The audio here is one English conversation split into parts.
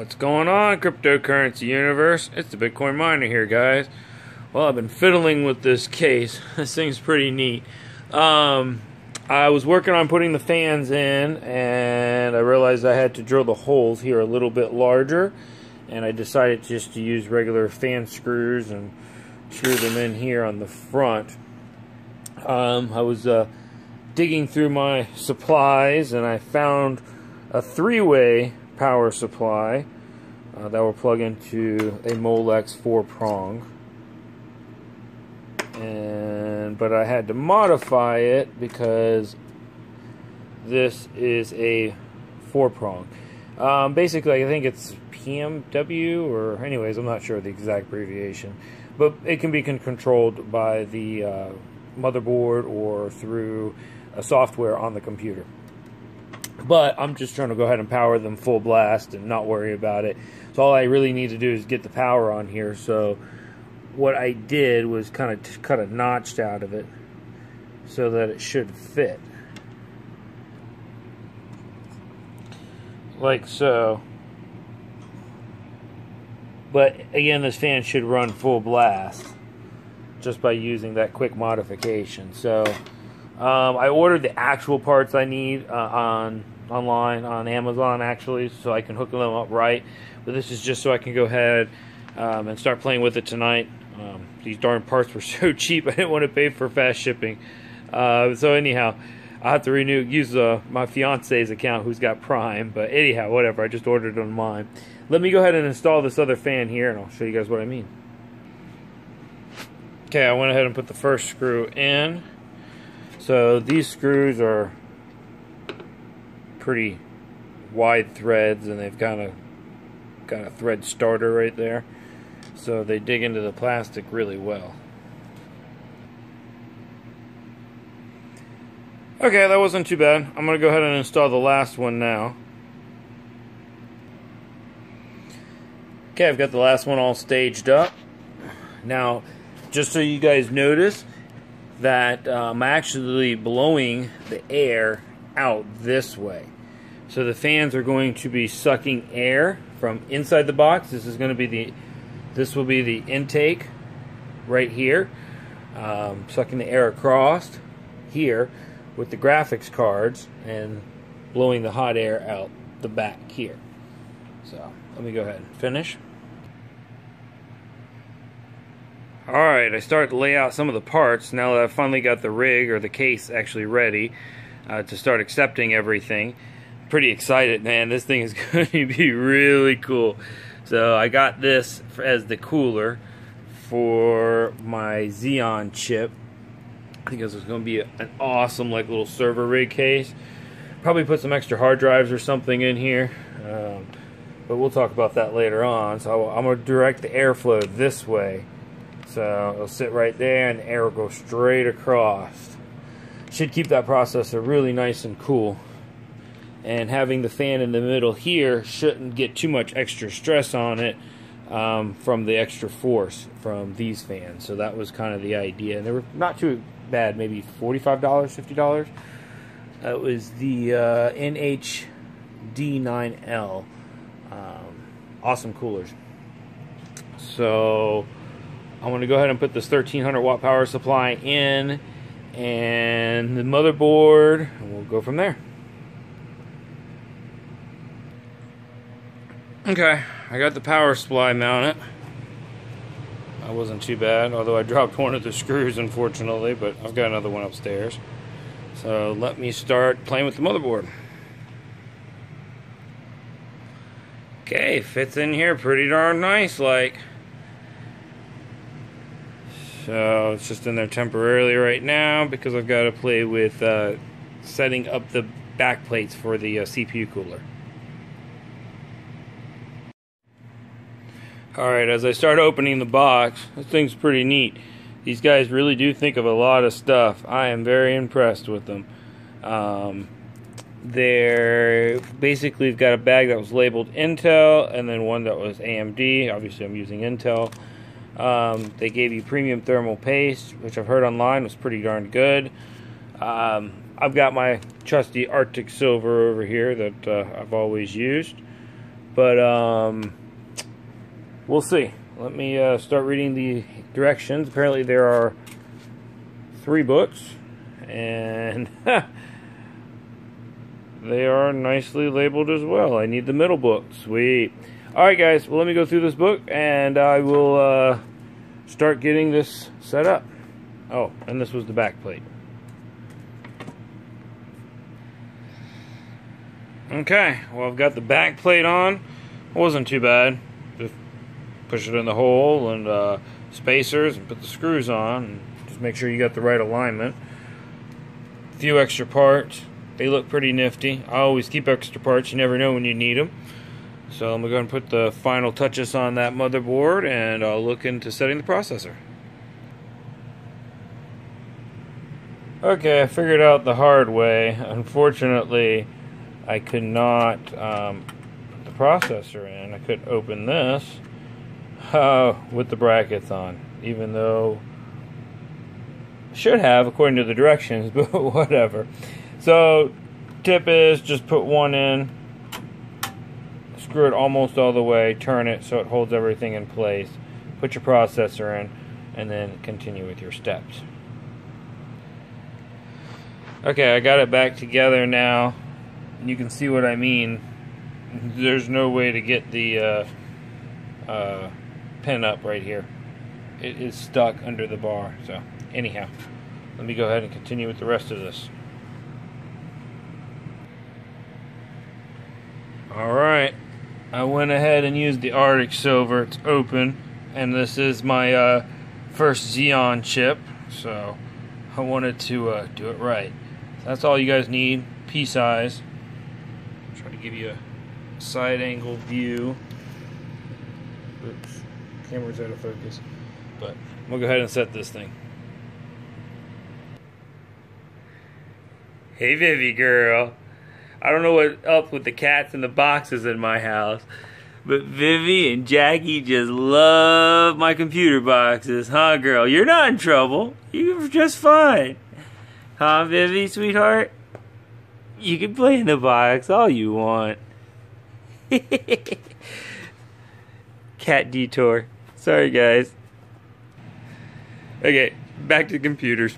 What's going on, cryptocurrency universe? It's the Bitcoin miner here, guys. Well, I've been fiddling with this case. This thing's pretty neat. I was working on putting the fans in, and I realized I had to drill the holes here a little bit larger, and I decided just to use regular fan screws and screw them in here on the front. I was digging through my supplies, and I found a three-way power supply that will plug into a Molex 4-prong, but I had to modify it because this is a 4-prong. Basically, I think it's PMW, or anyways, I'm not sure the exact abbreviation, but it can be controlled by the motherboard or through a software on the computer. But I'm just trying to go ahead and power them full blast and not worry about it. So all I really need to do is get the power on here. So what I did was kind of cut a notch out of it so that it should fit. Like so. But again, this fan should run full blast just by using that quick modification. So I ordered the actual parts I need online on Amazon, actually, so I can hook them up right. But this is just so I can go ahead and start playing with it tonight. These darn parts were so cheap, I didn't want to pay for fast shipping. So anyhow, I have to use my fiance's account, who's got Prime. But anyhow, whatever, I just ordered it on mine. Let me go ahead and install this other fan here, and I'll show you guys what I mean. Okay, I went ahead and put the first screw in. So these screws are pretty wide threads, and they've got a thread starter right there, so they dig into the plastic really well. Okay, that wasn't too bad. I'm going to go ahead and install the last one now. Okay, I've got the last one all staged up. Now, just so you guys notice that I'm actually blowing the air out this way. So the fans are going to be sucking air from inside the box. This will be the intake right here, sucking the air across here with the graphics cards and blowing the hot air out the back here. So let me go ahead and finish. Alright, I started to lay out some of the parts now that I've finally got the rig, or the case, actually ready to start accepting everything. Pretty excited, man. This thing is going to be really cool. So I got this as the cooler for my Xeon chip. I think this is going to be an awesome little server rig case. Probably put some extra hard drives or something in here. But we'll talk about that later on. So I'm going to direct the airflow this way. So it'll sit right there and the air will go straight across. Should keep that processor really nice and cool. And having the fan in the middle here shouldn't get too much extra stress on it from the extra force from these fans. So that was kind of the idea. And they were not too bad, maybe $45, $50. That was the NHD9L. Awesome coolers. So I'm going to go ahead and put this 1300 watt power supply in and the motherboard, and we'll go from there. Okay, I got the power supply mounted. That wasn't too bad, although I dropped one of the screws, unfortunately, but I've got another one upstairs. So let me start playing with the motherboard. Okay, fits in here pretty darn nice, like. So it's just in there temporarily right now because I've got to play with setting up the back plates for the CPU cooler. Alright, as I start opening the box, this thing's pretty neat. These guys really do think of a lot of stuff. I am very impressed with them. They're basically got a bag that was labeled Intel and then one that was AMD. Obviously I'm using Intel. They gave you premium thermal paste, which I've heard online was pretty darn good. I've got my trusty Arctic Silver over here that I've always used. But we'll see. Let me start reading the directions. Apparently there are 3 books, and they are nicely labeled as well. I need the middle book. Sweet. Alright guys, well, let me go through this book, and I will start getting this set up. Oh, and this was the back plate. Okay, well, I've got the back plate on. It wasn't too bad. Just push it in the hole and spacers and put the screws on. And just make sure you got the right alignment. A few extra parts. They look pretty nifty. I always keep extra parts. You never know when you need them. So I'm going to put the final touches on that motherboard, and I'll look into setting the processor. Okay, I figured out the hard way. Unfortunately, I could not put the processor in. I couldn't open this with the brackets on, even though I should have according to the directions, but whatever. So, tip is just put one in, screw it almost all the way, turn it so it holds everything in place, put your processor in, and then continue with your steps. Okay, I got it back together now. You can see what I mean. There's no way to get the pin up right here. It is stuck under the bar. So, anyhow, let me go ahead and continue with the rest of this. Alright, I went ahead and used the Arctic Silver. It's open, and this is my first Xeon chip, so I wanted to do it right. That's all you guys need, P-size. Try to give you a side angle view. Oops, camera's out of focus. But we'll go ahead and set this thing. Hey Vivi girl. I don't know what's up with the cats and the boxes in my house, but Vivi and Jackie just love my computer boxes, huh girl? You're not in trouble. You're just fine. Huh, Vivi, sweetheart? You can play in the box all you want. Cat detour. Sorry, guys. Okay, back to computers.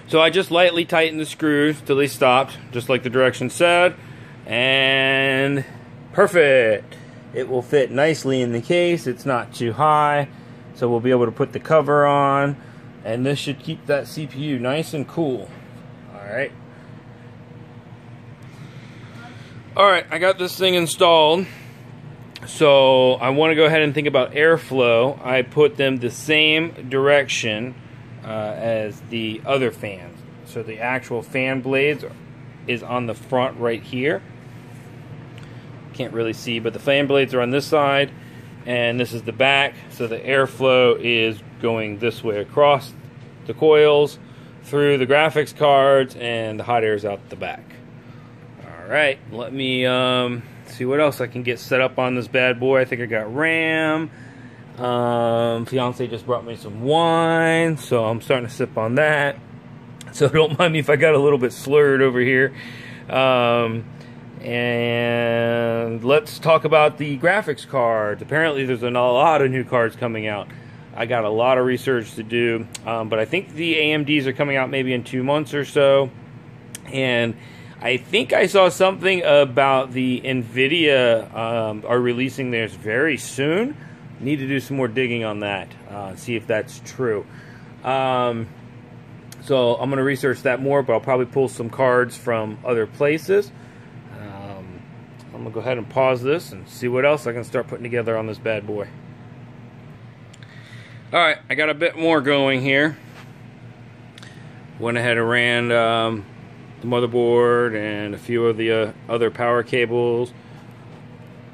So I just lightly tightened the screws till they stopped, just like the directions said. And perfect. It will fit nicely in the case. It's not too high. So we'll be able to put the cover on. And this should keep that CPU nice and cool. Alright. Alright, I got this thing installed. So I want to go ahead and think about airflow. I put them the same direction as the other fans. So the actual fan blades is on the front right here. Can't really see, but the fan blades are on this side. And this is the back, so the airflow is going this way across the coils, through the graphics cards, and the hot air is out the back. Alright, let me see what else I can get set up on this bad boy. I think I got RAM. Fiance just brought me some wine, so I'm starting to sip on that. So don't mind me if I got a little bit slurred over here. And let's talk about the graphics cards. Apparently there's a lot of new cards coming out. I got a lot of research to do, but I think the AMDs are coming out maybe in 2 months or so. And I think I saw something about the NVIDIA are releasing theirs very soon. Need to do some more digging on that, see if that's true. So I'm going to research that more, but I'll probably pull some cards from other places. I'm going to go ahead and pause this and see what else I can start putting together on this bad boy. Alright, I got a bit more going here. Went ahead and ran the motherboard and a few of the other power cables.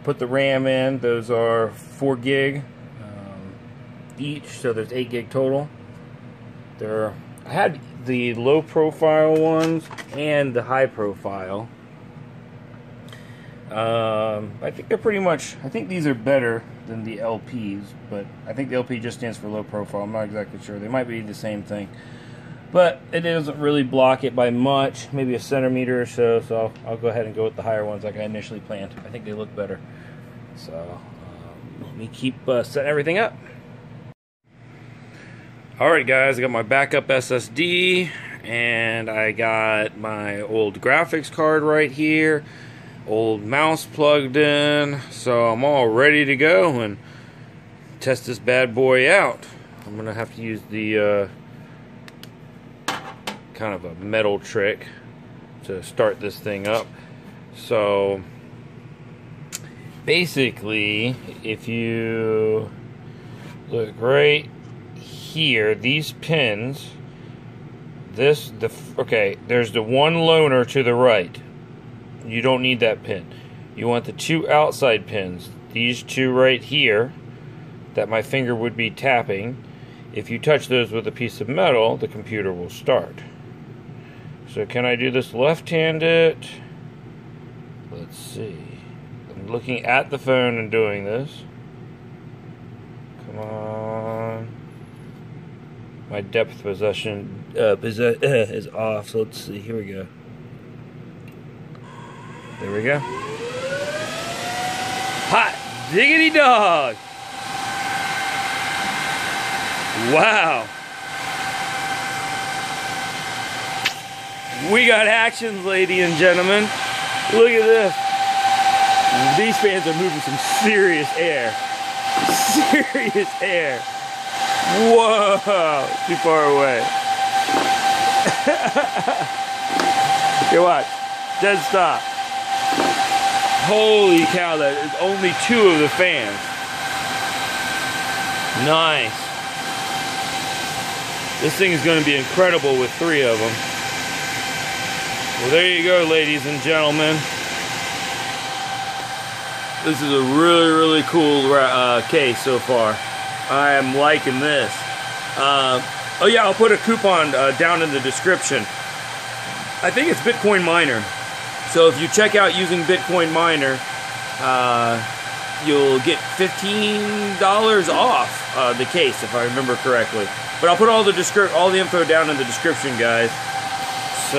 Put the RAM in. Those are 4 gig each, so there's 8 gig total. I had the low profile ones and the high profile. I think they're pretty much, I think these are better than the LPs, but I think the LP just stands for low profile. I'm not exactly sure. They might be the same thing. but it doesn't really block it by much, maybe a centimeter or so. So I'll go ahead and go with the higher ones like I initially planned. I think they look better. So let me keep setting everything up. Alright guys, I got my backup SSD, and I got my old graphics card right here, old mouse plugged in, so I'm all ready to go and test this bad boy out. I'm gonna have to use the kind of a metal trick to start this thing up. So basically, if you look right here, these pins, there's the one loaner to the right. You don't need that pin. You want the two outside pins, these two right here that my finger would be tapping. If you touch those with a piece of metal, the computer will start. So can I do this left-handed? Let's see. I'm looking at the phone and doing this. Come on. My depth perception is off, so let's see. Here we go. There we go. Hot diggity dog! Wow. We got actions, ladies and gentlemen. Look at this. These fans are moving some serious air. Serious air. Whoa. Too far away. Here, watch. Dead stop. Holy cow, that is only two of the fans. Nice. This thing is going to be incredible with three of them. Well, there you go, ladies and gentlemen. This is a really, really cool case so far. I am liking this. Oh yeah, I'll put a coupon down in the description. I think it's Bitcoin Miner. So if you check out using Bitcoin Miner, you'll get $15 off the case, if I remember correctly. But I'll put all the info down in the description, guys. So